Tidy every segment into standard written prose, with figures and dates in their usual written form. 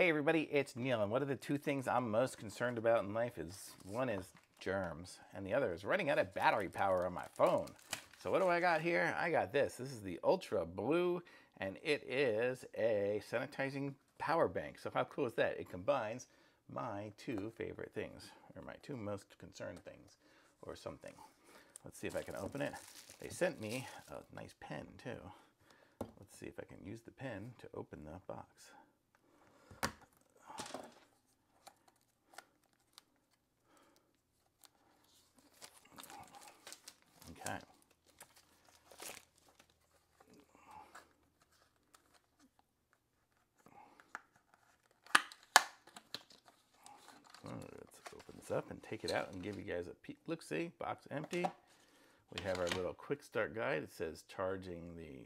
Hey everybody, it's Neil, and one of the two things I'm most concerned about in life is, one is germs, and the other is running out of battery power on my phone. So what do I got here? I got this. This is the UltraBLU, and it is a sanitizing power bank. So how cool is that? It combines my two favorite things, or my two most concerned things, or something. Let's see if I can open it. They sent me a nice pen too. Let's see if I can use the pen to open the box. Okay. Let's open this up and take it out and give you guys a peek. Look, see, box empty. We have our little quick start guide. It says charging the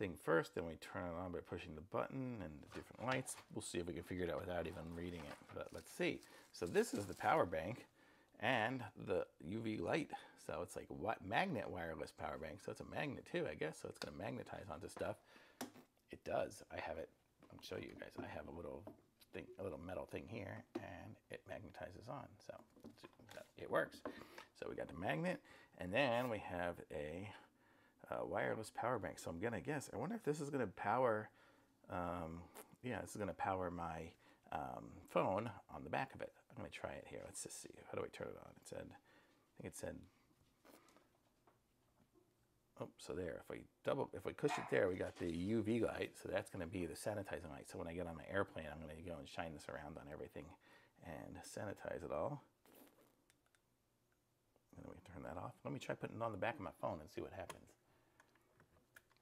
thing first, then we turn it on by pushing the button and the different lights. We'll see if we can figure it out without even reading it, but let's see. So this is the power bank and the UV light. So it's like what magnet wireless power bank. So it's a magnet too, I guess. So it's going to magnetize onto stuff. It does. I have it. I'll show you guys. I have a little thing, a little metal thing here, and it magnetizes on. So it works. So we got the magnet, and then we have a wireless power bank. So I'm gonna guess. I wonder if this is gonna power. Yeah, this is gonna power my phone on the back of it. I'm gonna try it here. Let's just see. How do I turn it on? It said. I think it said. Oh, so there. If we push it there, we got the UV light. So that's gonna be the sanitizing light. So when I get on my airplane, I'm gonna go and shine this around on everything and sanitize it all. And then we can turn that off. Let me try putting it on the back of my phone and see what happens.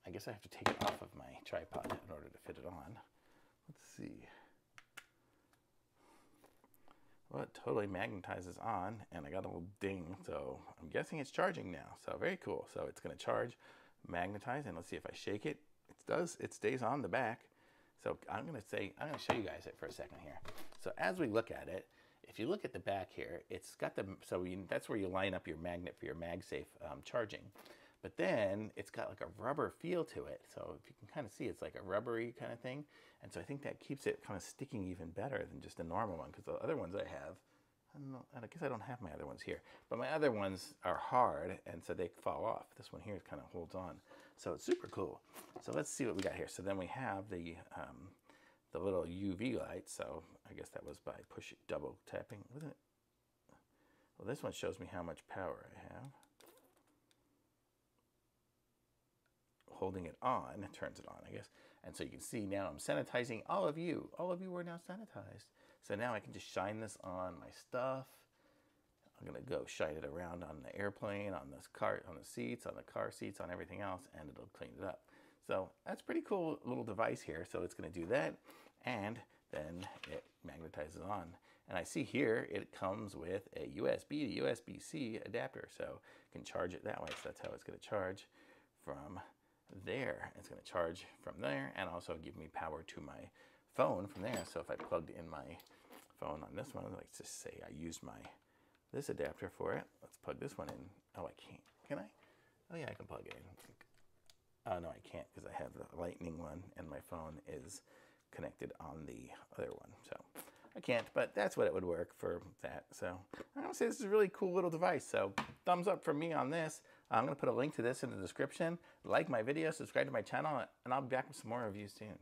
I guess I have to take it off of my tripod in order to fit it on. Let's see. Well, it totally magnetizes on, and I got a little ding, so I'm guessing it's charging now. So very cool. So it's going to charge, magnetize, and let's see if I shake it. It does. It stays on the back. So I'm going to show you guys it for a second here. So as we look at it, if you look at the back here, it's got the, that's where you line up your magnet for your MagSafe charging. But then it's got like a rubber feel to it. So if you can kind of see, it's like a rubbery kind of thing. And so I think that keeps it kind of sticking even better than just a normal one. Because the other ones I have, I don't know, I guess I don't have my other ones here. But my other ones are hard, and so they fall off. This one here kind of holds on. So it's super cool. So let's see what we got here. So then we have the little UV light. So I guess that was by double tapping, wasn't it? Well, this one shows me how much power I have. Holding it on, it turns it on, I guess. And so you can see now I'm sanitizing all of you. All of you are now sanitized. So now I can just shine this on my stuff. I'm gonna go shine it around on the airplane, on this car, on the seats, on the car seats, on everything else, and it'll clean it up. So that's a pretty cool little device here. So it's gonna do that, and then it magnetizes on. And I see here it comes with a USB to USB-C adapter, so you can charge it that way. So that's how it's gonna charge from there. It's going to charge from there and also give me power to my phone from there. So if I plugged in my phone on this one, let's just say I used this adapter for it. Let's plug this one in. Oh, I can't. Can I? Oh yeah, I can plug it in. Oh no, I can't because I have the lightning one and my phone is connected on the other one. So I can't, but that's what it would work for that. So I'm going to say this is a really cool little device. So thumbs up from me on this. I'm going to put a link to this in the description. Like my video, subscribe to my channel, and I'll be back with some more reviews soon.